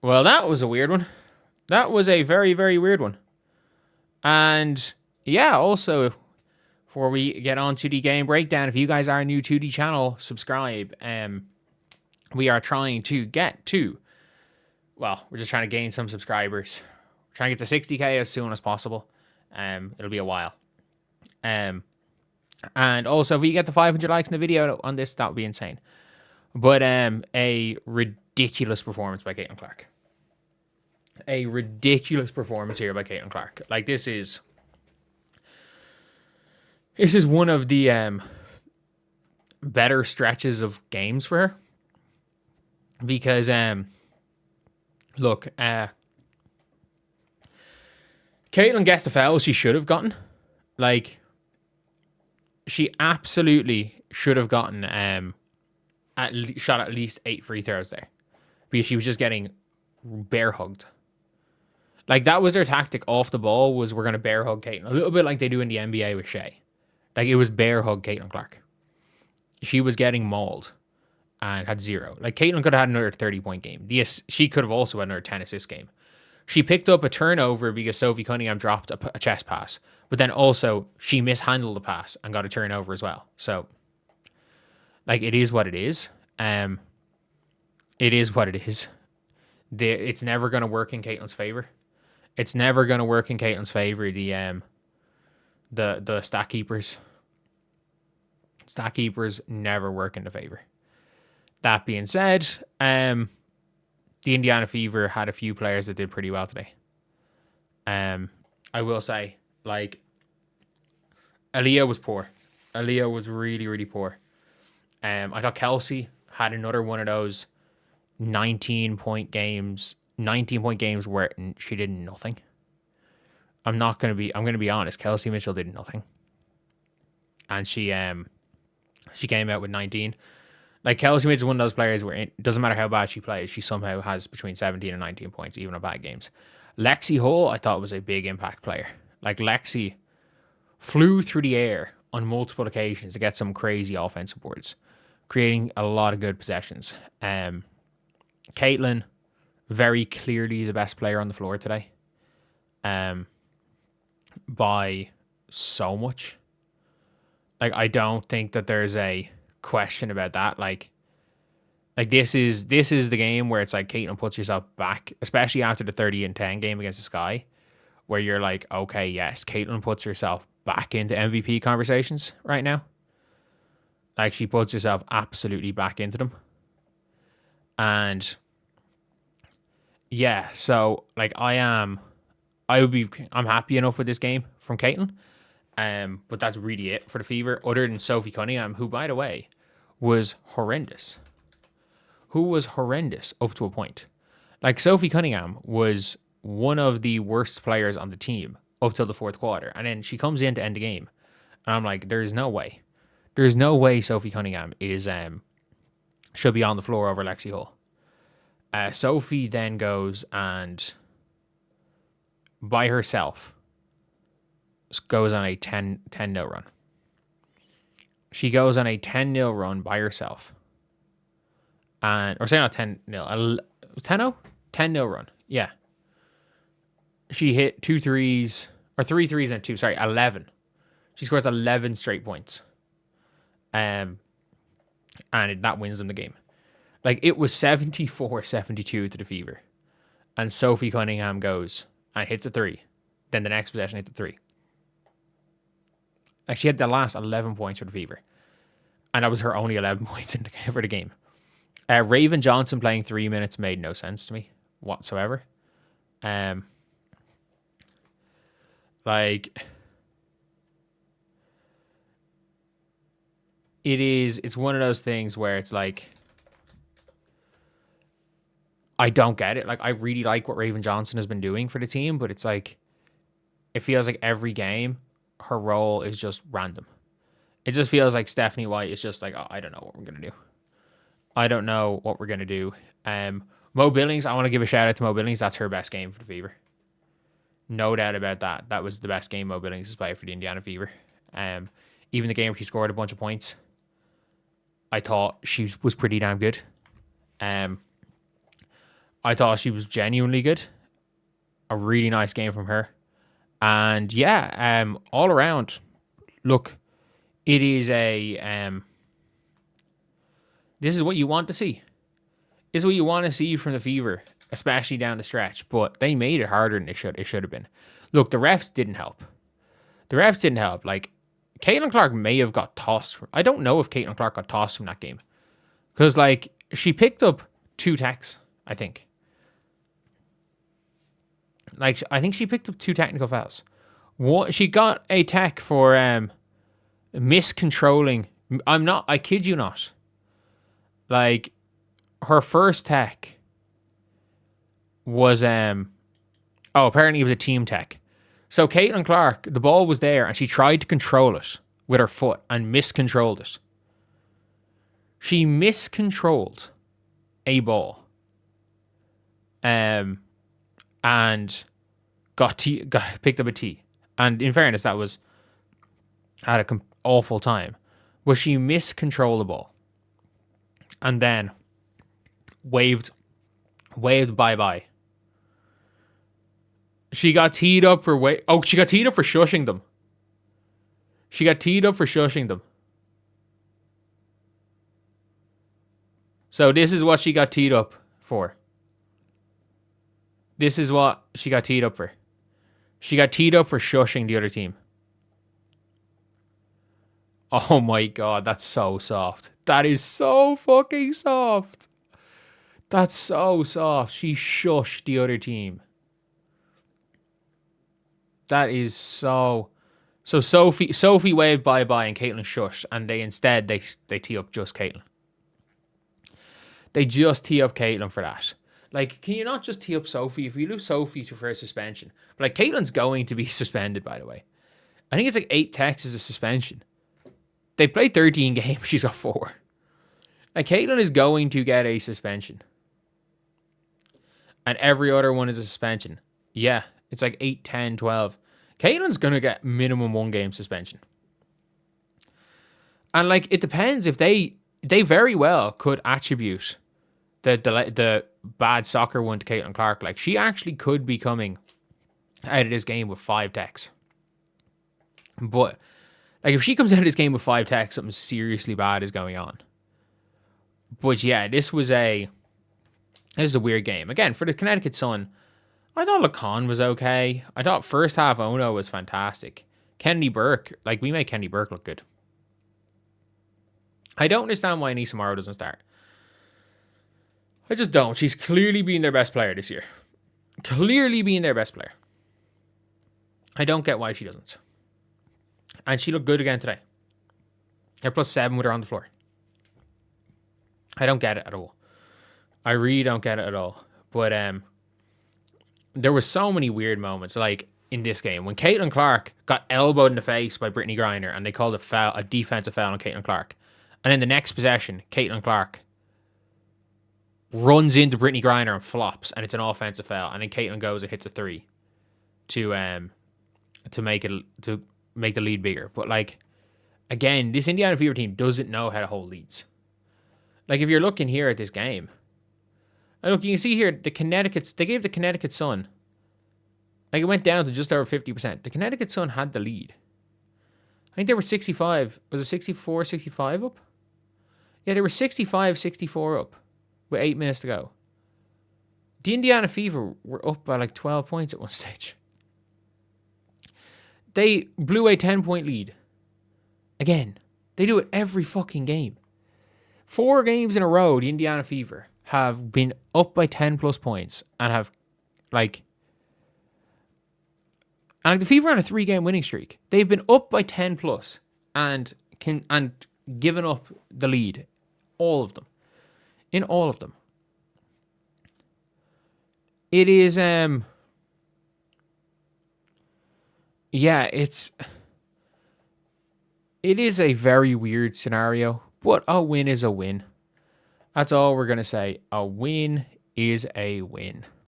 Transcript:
Well, that was a weird one. That was a very, very weird one. And yeah, also, before we get on to the game breakdown, if you guys are new to the channel, subscribe. We are trying to get to, well, we're just trying to gain some subscribers. We're trying to get to 60k as soon as possible. It'll be a while. And also, if we get the 500 likes in the video on this, that would be insane. But a ridiculous performance by Caitlin Clark. A ridiculous performance here by Caitlin Clark. Like, this is one of the better stretches of games for her. Because, look, Caitlin gets the fouls she should have gotten. Like, she absolutely should have gotten shot at least 8 free throws there. Because she was just getting bear hugged. Like, that was their tactic off the ball, was we're going to bear hug Caitlin. A little bit like they do in the NBA with Shea. Like, it was bear hug Caitlin Clark. She was getting mauled and had 0. Like, Caitlin could have had another 30-point game. She could have also had another 10-assist game. She picked up a turnover because Sophie Cunningham dropped a chest pass. But then also, she mishandled the pass and got a turnover as well. So, like, it is what it is. It is what it is. It's never going to work in Caitlin's favor. It's never going to work in Caitlin's favor. The stat keepers. Stat keepers never work in the favor. That being said, the Indiana Fever had a few players that did pretty well today. I will say, like, Aaliyah was poor. Aaliyah was really, really poor. I thought Kelsey had another one of those 19-point games where she did nothing. I'm going to be honest. Kelsey Mitchell did nothing. And she came out with 19. Like, Kelsey Mitchell is one of those players where it doesn't matter how bad she plays, she somehow has between 17 and 19 points, even on bad games. Lexi Hull, I thought, was a big impact player. Like, Lexi flew through the air on multiple occasions to get some crazy offensive boards, creating a lot of good possessions. Caitlin, very clearly the best player on the floor today. By so much. Like, I don't think that there's a question about that. Like this is the game where it's like Caitlin puts yourself back, especially after the 30-10 game against the Sky, where you're like, okay, yes, Caitlin puts herself back into MVP conversations right now. Like, she puts herself absolutely back into them. And yeah, so like I'm happy enough with this game from Caitlin. But that's really it for the Fever, other than Sophie Cunningham, who, by the way, was horrendous. Up to a point. Like, Sophie Cunningham was one of the worst players on the team up till the fourth quarter. And then she comes in to end the game. And I'm like, there's no way. There's no way Sophie Cunningham should be on the floor over Lexi Hull. Sophie then goes and, by herself, goes on a 10-0 run. She goes on a 10-0 run by herself. Or say not 10-0, 10-0? 10-0 run, yeah. She hit 2 threes, or 3 threes and 2, 11. She scores 11 straight points. And that wins them the game. Like, it was 74-72 to the Fever. And Sophie Cunningham goes and hits a 3. Then the next possession hit the 3. Like, she had the last 11 points for the Fever. And that was her only 11 points for the game. Raven Johnson playing 3 minutes made no sense to me whatsoever. Like, it's one of those things where it's like, I don't get it. Like, I really like what Raven Johnson has been doing for the team, but it's like, it feels like every game, her role is just random. It just feels like Stephanie White is just like, oh, I don't know what we're going to do. Mo Billings, I want to give a shout out to Mo Billings. That's her best game for the Fever. No doubt about that. That was the best game Mo Billings has played for the Indiana Fever. Even the game where she scored a bunch of points, I thought she was pretty damn good. I thought she was genuinely good. A really nice game from her. And yeah, all around, look, it is this is what you want to see. This is what you want to see from the Fever, especially down the stretch. But they made it harder than it should have been. Look, the refs didn't help. Like, Caitlin Clark may have got tossed. I don't know if Caitlin Clark got tossed from that game. Because, like, she picked up 2 techs, I think. Like, I think she picked up 2 technical fouls. She got a tech for miscontrolling. I kid you not. Like, her first tech was, apparently it was a team tech. So Caitlin Clark, the ball was there and she tried to control it with her foot and miscontrolled it. She miscontrolled a ball. And got picked up a tee. And in fairness, that was at an awful time. But she miscontrolled the ball. And then waved bye-bye. She got teed up for she got teed up for shushing them. So this is what she got teed up for. This is what she got teed up for. She got teed up for shushing the other team. Oh my god, that's so soft. That is so fucking soft. That's so soft. She shushed the other team. That is so... So Sophie waved bye-bye and Caitlin shushed, and they tee up just Caitlin. They just tee up Caitlin for that. Like, can you not just tee up Sophie? If you lose Sophie for a suspension. But, like, Caitlin's going to be suspended, by the way. I think it's like 8 techs as a suspension. They played 13 games. She's got 4. Like, Caitlin is going to get a suspension. And every other one is a suspension. Yeah, it's like 8, 10, 12. Caitlin's going to get minimum 1 game suspension. And, like, it depends if they very well could attribute the bad soccer one to Caitlin Clark. Like, she actually could be coming out of this game with 5 techs. But, like, if she comes out of this game with 5 techs, something seriously bad is going on. But yeah, this is a weird game. Again, for the Connecticut Sun, I thought Lacan was okay. I thought first half Ono was fantastic. Kennedy Burke, like, we made Kennedy Burke look good. I don't understand why Anissa Morrow doesn't start. I just don't. She's clearly been their best player this year. I don't get why she doesn't. And she looked good again today. They're +7 with her on the floor. I don't get it at all. I really don't get it at all. But there were so many weird moments, like in this game, when Caitlin Clark got elbowed in the face by Brittany Griner and they called a defensive foul on Caitlin Clark. And then the next possession, Caitlin Clark runs into Brittany Griner and flops, and it's an offensive foul. And then Caitlin goes and hits a 3 to make the lead bigger. But, like, again, this Indiana Fever team doesn't know how to hold leads. Like, if you're looking here at this game, and look, you can see here they gave the Connecticut Sun, like, it went down to just over 50%. The Connecticut Sun had the lead. I think they were 65. Was it 64, 65 up? Yeah, they were 65, 64 up with 8 minutes to go. The Indiana Fever were up by like 12 points at one stage. They blew a 10-point lead. Again, they do it every fucking game. 4 games in a row, the Indiana Fever have been up by 10 plus points and have, like... And the Fever on a 3-game winning streak. They've been up by 10 plus and given up the lead. All of them. In all of them. It is, yeah, it is a very weird scenario, but a win is a win. That's all we're going to say. A win is a win.